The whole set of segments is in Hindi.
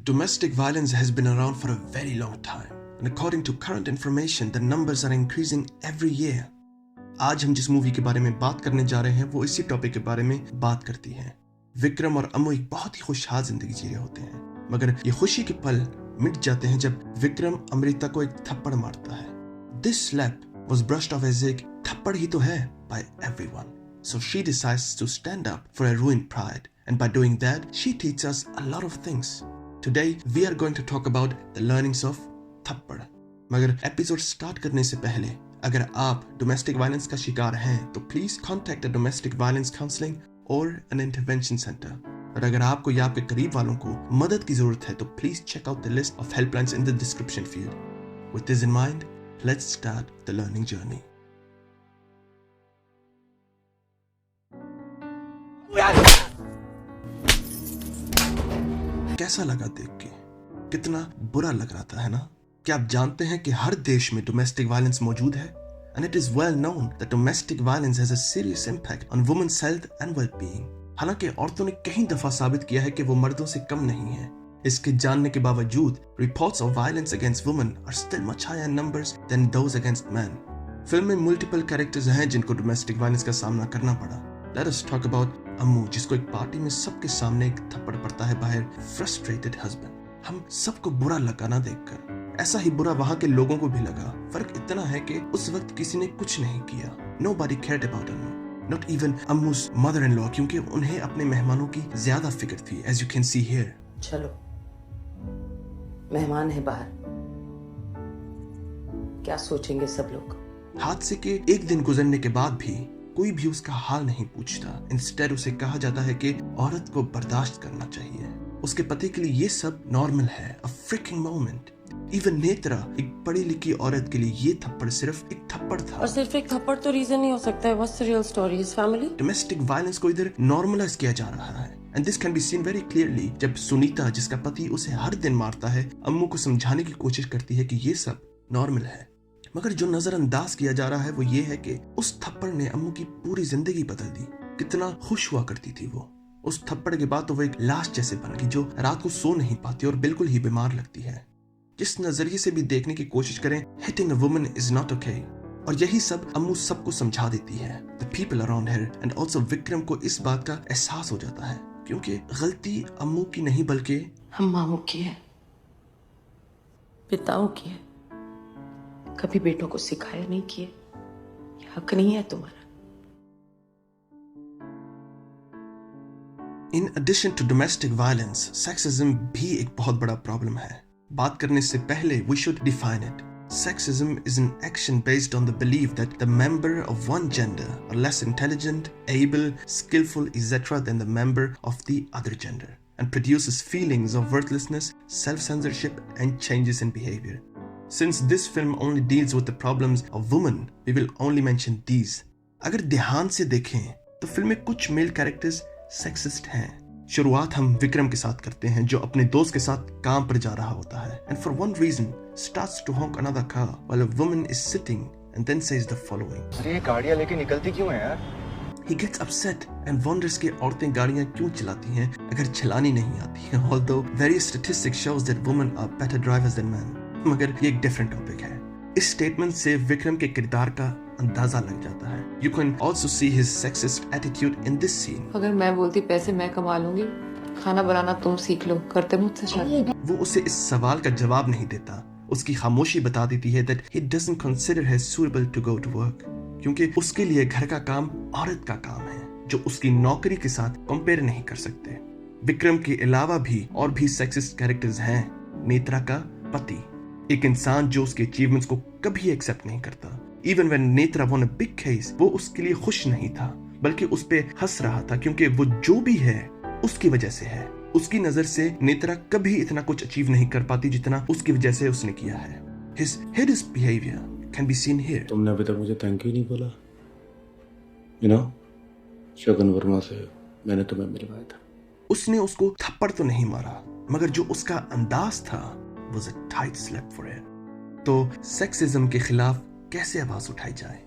Domestic violence has been around for a very long time, and according to current information, the numbers are increasing every year. आज हम जिस मूवी के बारे में बात करने जा रहे हैं वो इसी टॉपिक के बारे में बात करती है। विक्रम और अम्मू एक बहुत ही खुशहाल जिंदगी जी रहे होते हैं, मगर ये खुशी के पल मिट जाते हैं जब विक्रम अमृता को एक थप्पड़ मारता है। This slap was brushed off as एक थप्पड़ ही तो है by everyone. So she decides to stand up for her ruined pride, and by doing that, she teaches us a lot of things. Today we are going to talk about the learnings of थप्पड़। मगर एपिसोड स्टार्ट करने से पहले अगर आप डोमेस्टिक वायलेंस का शिकार हैं तो please contact a domestic violence counselling और एन इंटरवेंशन सेंटर। और अगर आपको या आपके करीब वालों को मदद की जरूरत है तो please check out the list of helplines in the description field. With this in mind, let's start the learning journey. कैसा लगा देख के? कितना बुरा लग रहा था, है ना? क्या आप जानते हैं कि हर देश में डोमेस्टिक वायलेंस मौजूद है? And it is well known that domestic violence has a serious impact on women's health and well-being. हालांकि औरतों ने कई दफा साबित किया है कि वो मर्दों से कम नहीं है। इसके जानने के बावजूद reports of violence against women are still much higher in numbers than those against men. Film में multiple characters हैं जिनको डोमेस्टिक वायलेंस का सामना करना पड़ा। Let us talk about अम्मू, जिसको एक पार्टी में सबके सामने एक थप्पड़ पड़ता है बाहर frustrated husband। हम सबको बुरा लगा ना देखकर, ऐसा ही बुरा वहां के लोगों को भी लगा। फर्क इतना है कि उस वक्त किसी ने कुछ नहीं किया। Nobody cared about Ammu, not even अम्मू's mother-in-law, क्योंकि उन्हें अपने मेहमानों की ज्यादा फिक्र थी, as you can see here। चलो, मेहमान है बाहर, क्या सोचेंगे सब लोग? हादसे के एक दिन गुजरने के बाद भी कोई भी उसका हाल नहीं पूछता। इंस्टेड उसे कहा जाता है कि औरत को बर्दाश्त करना चाहिए। उसके पति के लिए ये सब नॉर्मल है, a freaking moment। Even Netra, एक पढ़ी लिखी औरत के लिए ये थप्पड़ सिर्फ एक थप्पड़ था। और सिर्फ एक थप्पड़ तो रीजन नहीं हो सकता है। What's the real story? His family? Domestic violence को इधर नॉर्मलाइज किया जा रहा है, and this can be seen very clearly जब सुनीता, जिसका पति उसे हर दिन मारता है, अम्मू को समझाने की कोशिश करती है कि ये सब नॉर्मल है। मगर जो नजरअंदाज किया जा रहा है वो ये है कि उस थप्पड़ ने अम्मू की पूरी जिंदगी बदल दी। कितना खुश हुआ करती थी वो। उस थप्पड़ के बाद तो वो एक लाश जैसे बन गई जो रात को सो नहीं पाती और बिल्कुल ही बीमार लगती है। जिस नजरिए से भी देखने की कोशिश करें, hitting a woman is not okay. और यही सब अम्मू सबको समझा देती है। The people around her and also Vikram को इस बात का एहसास हो जाता है, क्योंकि गलती अम्मू की नहीं बल्कि हम मामू की है, पिताओं की है। कभी बेटों को सिखाया नहीं किए, हक नहीं है तुम्हारा। In addition to domestic violence, sexism भी एक बहुत बड़ा प्रॉब्लम है। बात करने से पहले we should define it. Sexism is an action based on the belief that the member of one gender are less intelligent, able, skillful, etc. than the member of the other gender, and produces feelings of worthlessness, self-censorship, and changes in behavior. Since this film only deals with the problems of women, we will only mention these. अगर ध्यान से देखें तो फिल्म में कुछ मेल कैरेक्टर्स सेक्सिस्ट हैं। शुरुआत हम विक्रम के साथ करते हैं, जो अपने दोस्त के साथ काम पर जा रहा होता है, and for one reason starts to honk another car while a woman is sitting and then says the following. अरे ये गाड़ियाँ लेके निकलती क्यों है यार? He gets upset and wonders कि औरतें गाड़ियाँ क्यों चलाती हैं अगर चलानी नहीं आती हैं। Although various statistics shows that women are better drivers than men. मगर ये एक डिफरेंट टॉपिक है। इस स्टेटमेंट से विक्रम के किरदार का अंदाजा लग जाता है। You can also see his sexist attitude in this scene. अगर मैं बोलती पैसे मैं कमा लूंगी, खाना बनाना तुम सीख लो, करते मुझसे शादी। वो उसे इस सवाल का जवाब नहीं देता। उसकी खामोशी बता देती है that he doesn't consider her suitable to go to work, क्योंकि उसके लिए घर का काम औरत का काम है जो उसकी नौकरी के साथ कंपेयर नहीं कर सकते। विक्रम के अलावा भी और भी सेक्सिस्ट कैरेक्टर्स हैं। नेत्रा का पति, एक इंसान जो उसके अचीवमेंट्स को कभी एक्सेप्ट नहीं करता। Even when Netra won a big case, वो उसके लिए खुश नहीं था, बल्कि उस पे हंस रहा था, क्योंकि वो जो भी है उसकी वजह से है। उसकी नजर से नेत्रा कभी इतना कुछ अचीव नहीं कर पाती जितना उसकी वजह से उसने किया है। His hideous behavior can be seen here. तुमने अभी तक मुझे थैंक यू नहीं बोला। शगुन वर्मा से मैंने तुम्हें मिलवाया था। उसने उसको थप्पड़ तो नहीं मारा, मगर जो उसका अंदाज था was a tight slap for her. तो सेक्सिज्म के खिलाफ कैसे आवाज उठाई जाए?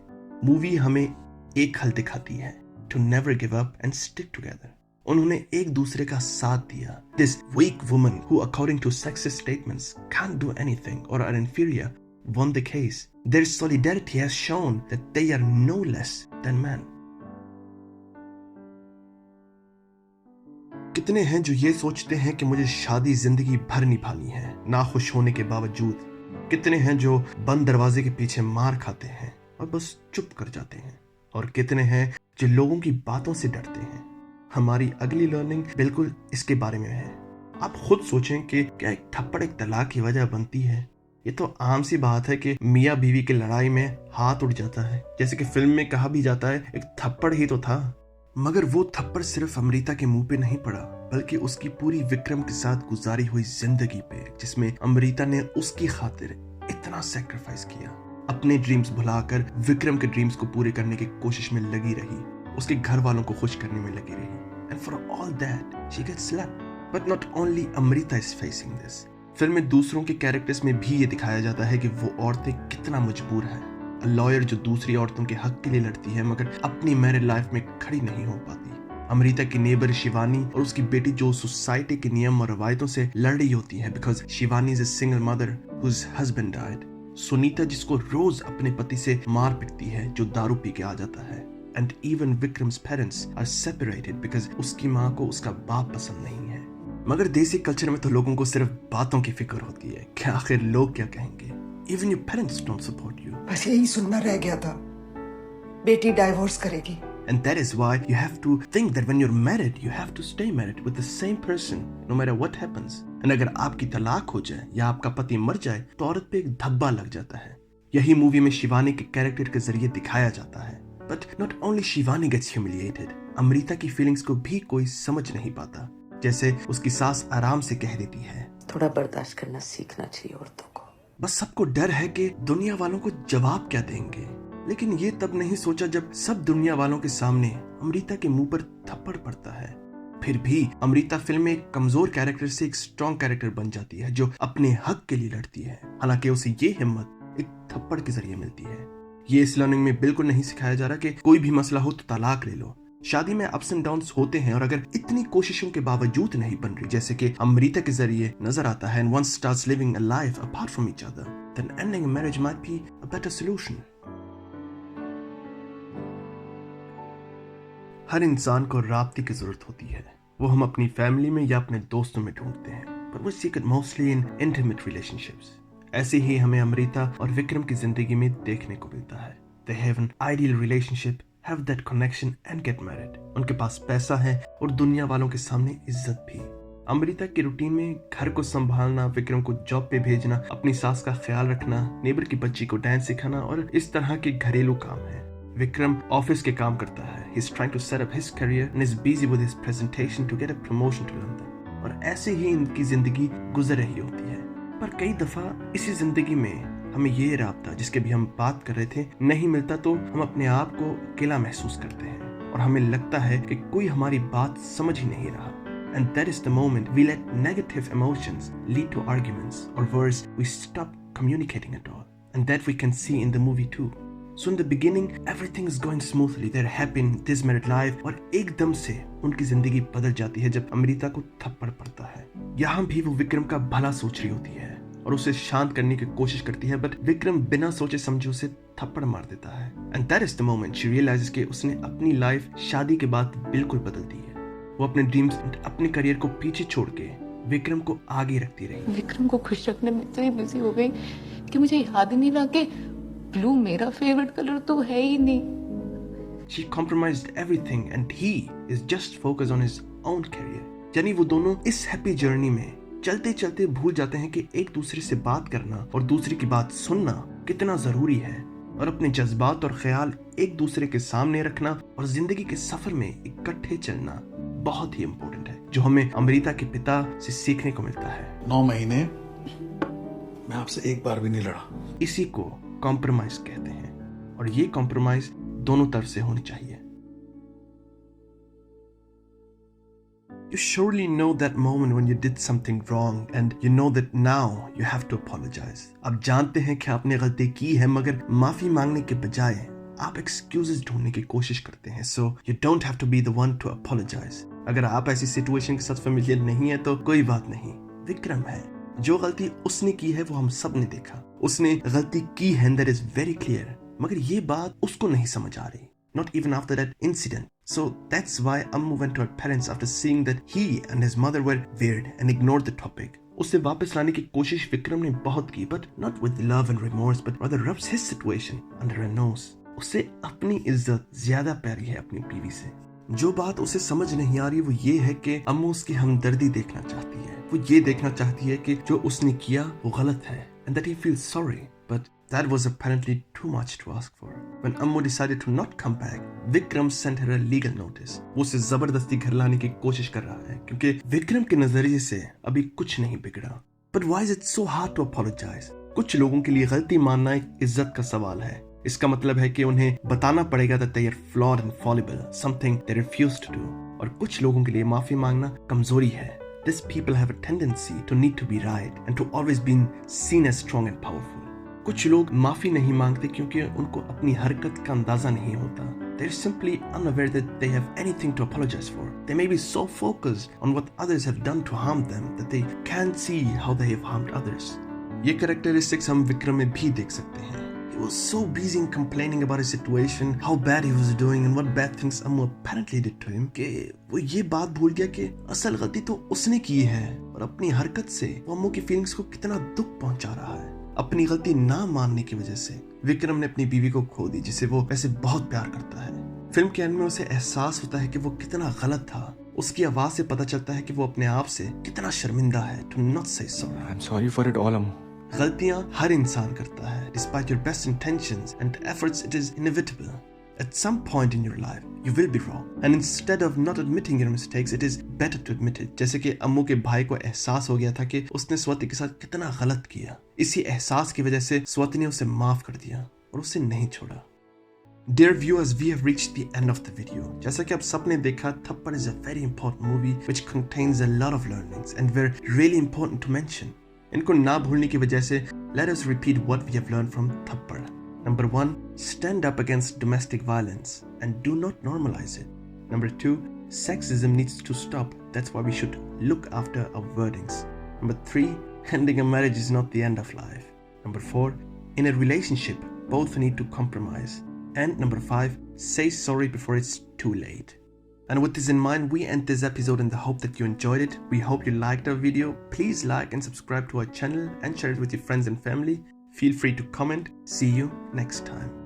मूवी हमें एक हल दिखाती है, to never give up and stick together. उन्होंने एक दूसरे का साथ दिया. This weak woman who according to sexist statements can't do anything or are inferior won the case. Their solidarity has shown that they are no less than men. कितने हैं जो ये सोचते हैं कि मुझे शादी जिंदगी भर निभानी है, ना खुश होने के बावजूद. कितने हैं जो बंद दरवाजे के पीछे मार खाते हैं और बस चुप कर जाते हैं. और कितने हैं जो लोगों की बातों से डरते हैं. हमारी अगली लर्निंग बिल्कुल इसके बारे में है. आप खुद सोचें कि क्या एक थप्पड़ एक तलाक की वजह बनती है. ये तो आम सी बात है कि मियाँ बीवी की लड़ाई में हाथ उठ जाता है. जैसे कि फिल्म में कहा भी जाता है, एक थप्पड़ ही तो था. मगर वो थप्पड़ सिर्फ अमृता के मुंह पे नहीं पड़ा, बल्कि उसकी पूरी विक्रम के साथ गुजारी हुई जिंदगी पे, जिसमें अमृता ने उसकी खातिर इतना सैक्रिफाइस किया. अपने ड्रीम्स भुलाकर विक्रम के ड्रीम्स को पूरे करने की कोशिश में लगी रही, उसके घर वालों को खुश करने में लगी रही. And for all that, she gets slapped. But not only Amrita is facing this. Film में दूसरों के कैरेक्टर्स में भी ये दिखाया जाता है कि वो औरतें कितना मजबूर है. लॉयर जो दूसरी औरतों के हक के लिए लड़ती है मगर अपनी मैरिड लाइफ में खड़ी नहीं हो पाती. अमृता की नेबर शिवानी और उसकी बेटी जो सोसाइटी के नियम और रवायतों से लड़ रही होती है because Shivani is a single mother whose husband died. Sunita जिसको रोज अपने पति से मार पिटती है जो दारू पी के आ जाता है. And even Vikram's parents are separated because उसकी माँ को उसका बाप पसंद नहीं है. मगर देसी कल्चर में तो लोगों को सिर्फ बातों की फिक्र होती है कि आखिर लोग क्या कहेंगे. Even your parents don't support you. बस यही सुनना रह गया था, बेटी डाइवोर्स करेगी. And that is why you have to think that when you're married, you have to stay married with the same person, no matter what happens. And अगर आपकी तलाक हो जाए या आपका पति मर जाए तो औरत पे एक धब्बा लग जाता है. यही मूवी में शिवानी के कैरेक्टर के जरिए दिखाया जाता है. But not only Shivani gets humiliated, Amrita की फीलिंग्स को भी कोई समझ नहीं पाता. जैसे उसकी सास आराम से कह देती है, थोड़ा बर्दाश्त करना सीखना चाहिए औरतों को. बस सबको डर है कि दुनिया वालों को जवाब क्या देंगे. लेकिन ये तब नहीं सोचा जब सब दुनिया वालों के सामने अमृता के मुंह पर थप्पड़ पड़ता है. फिर भी अमृता फिल्म में एक कमजोर कैरेक्टर से एक स्ट्रॉन्ग कैरेक्टर बन जाती है जो अपने हक के लिए लड़ती है. हालांकि उसे ये हिम्मत एक थप्पड़ के जरिए मिलती है. ये इस लर्निंग में बिल्कुल नहीं सिखाया जा रहा कि कोई भी मसला हो तो तलाक ले लो. शादी में अप्स एंड डाउन्स होते हैं और अगर इतनी कोशिशों के बावजूद नहीं बन रही जैसे कि अमृता के जरिए नजर आता है, and one starts living a life apart from each other, then ending a marriage might be a better solution. हर इंसान को राब्ते की जरूरत होती है. वो हम अपनी फैमिली में या अपने दोस्तों में ढूंढते हैं, but we seek it mostly in intimate relationships. ऐसे ही हमें अमृता और विक्रम की जिंदगी में देखने को मिलता है. They have an ideal relationship, have that connection and get married. उनके पास पैसा है और दुनिया वालों के सामने इज्जत भी. अमृता की रूटीन में घर को संभालना, विक्रम को जॉब पे भेजना, अपनी सास का ख्याल रखना, नेबर की बच्ची को डांस सिखाना और इस तरह के घरेलू काम है. विक्रम ऑफिस के काम करता है. He is trying to set up his career and is busy with his presentation to get a promotion to London. और ऐसे ही इनकी जिंदगी गुजर रही होती है. पर कई दफा इसी जिंदगी में हमें ये राब्ता जिसके भी हम बात कर रहे थे नहीं मिलता तो हम अपने आप को अकेला महसूस करते हैं और हमें लगता है कि कोई हमारी बात समझ ही नहीं रहा. And that is the moment we let negative emotions lead to arguments, or worse, we stop communicating at all. And that we can see in the movie too. So in the beginning, everything is going smoothly. They're happy in this married life. और एकदम से उनकी जिंदगी बदल जाती है जब अमृता को थप्पड़ पड़ता है. यहाँ भी वो विक्रम का भला सोच रही होती है और उसे शांत करने की कोशिश करती है, बट विक्रम बिना सोचे समझे उसे थप्पड़ मार देता है. And that is the moment she realises कि उसने अपनी लाइफ शादी के बाद बिल्कुल बदल दी है. वो अपने ड्रीम्स, अपने करियर को पीछे छोड़ के विक्रम को आगे रखती रही. विक्रम को खुश रखने में इतनी बिजी हो गई कि मुझे याद ही नहीं रहा कि ब्लू मेरा फेवरेट कलर तो है ही नहीं. She compromised everything and he is just focused on his own career. यानी वो दोनों इस हैप्पी जर्नी में चलते चलते भूल जाते हैं कि एक दूसरे से बात करना और दूसरे की बात सुनना कितना जरूरी है और अपने जज्बात और ख्याल एक दूसरे के सामने रखना और जिंदगी के सफर में इकट्ठे चलना बहुत ही इम्पोर्टेंट है, जो हमें अमृता के पिता से सीखने को मिलता है. 9 महीने मैं आपसे एक बार भी नहीं लड़ा. इसी को कॉम्प्रोमाइज कहते हैं और ये कॉम्प्रोमाइज दोनों तरफ से होनी चाहिए. You surely know that moment when you did something wrong and you know that now you have to apologize. आप जानते हैं कि आपने गलती की है मगर माफी मांगने के बजाय आप excuses ढूंढने की कोशिश करते हैं. So you don't have to be the one to apologize. अगर आप ऐसी सिचुएशन के साथ फेमिलियर नहीं है तो कोई बात नहीं, विक्रम है। जो गलती उसने की है वो हम सब ने देखा। उसने गलती की है, दैट इज वेरी क्लियर, मगर ये बात उसको नहीं समझ आ रही, not even after that incident. So that's why Ammu went to her parents after seeing that he and his mother were weird and ignored the topic. उसे वापस लाने की कोशिश विक्रम ने बहुत की, but not with love and remorse, but rather rubs his situation under her nose. उसे अपनी इज्जत ज्यादा प्यारी है अपनी बीवी से। जो बात उसे समझ नहीं आ रही वो ये है कि अम्मू उसकी हमदर्दी देखना चाहती है। वो ये देखना चाहती है कि जो उसने किया वो गलत है, and that he feels sorry. But that was apparently too much to ask for. When Ammu decided to not come back, Vikram sent her a legal notice. वो उसे जबरदस्ती घर लाने की कोशिश कर रहा है क्योंकि विक्रम के नजरिए से अभी कुछ नहीं बिगड़ा। But why is it so hard to apologize? कुछ लोगों के लिए गलती मानना एक इज्जत का सवाल है। इसका मतलब है कि उन्हें बताना पड़ेगा that they are flawed and fallible, something they refuse to do. और कुछ लोगों के लिए माफी मांगना कमजोरी है। These people have a tendency to need to be right and to always be seen as strong and powerful. कुछ लोग माफी नहीं मांगते क्योंकि उनको अपनी हरकत का अंदाजा नहीं होता। They're simply unaware that they have anything to apologize for. They may be so focused on what others have done to harm them that they can't see how they have harmed others. ये कैरेक्टरिस्टिक्स हम विक्रम में भी देख सकते हैं। He was so busy in complaining about his situation, how bad he was doing and what bad things Ammu apparently did to him, कि वो ये बात भूल गया कि असल गलती तो उसने की है और अपनी हरकत से वो अम्मू की फीलिंग्स को कितना दुख पहुंचा रहा है। अपनी गलती ना मानने की वजह से विक्रम ने अपनी बीवी को खो दी, जिसे वो वैसे बहुत प्यार करता है। फिल्म के एंड में उसे एहसास होता है कि वो कितना गलत था। उसकी आवाज से पता चलता है कि वो अपने आप से कितना शर्मिंदा है। To not say sorry. I'm sorry for it all, Ammu. गलतियां हर इंसान करता है। Despite your best intentions and efforts, it is inevitable. At some point in your life, you will be wrong. And instead of not admitting your mistakes, it is better to admit it. जैसे कि अम्मू के भाई को एहसास हो गया था कि उसने स्वाति के साथ कितना गलत किया। इसी एहसास की वजह से स्वाति ने उसे माफ कर दिया और उसे नहीं छोड़ा। Dear viewers, we have reached the end of the video. जैसा कि आप सबने देखा, थप्पड़ is a very important movie which contains a lot of learnings and were really important to mention. इनको ना भूलने की वजह से let us repeat what we have learned from थप्पड़. Number 1, stand up against domestic violence and do not normalize it. Number 2, sexism needs to stop. That's why we should look after our wordings. Number 3, ending a marriage is not the end of life. Number 4, in a relationship, both need to compromise. And number 5, say sorry before it's too late. And with this in mind, we end this episode in the hope that you enjoyed it. We hope you liked our video. Please like and subscribe to our channel and share it with your friends and family. Feel free to comment. See you next time.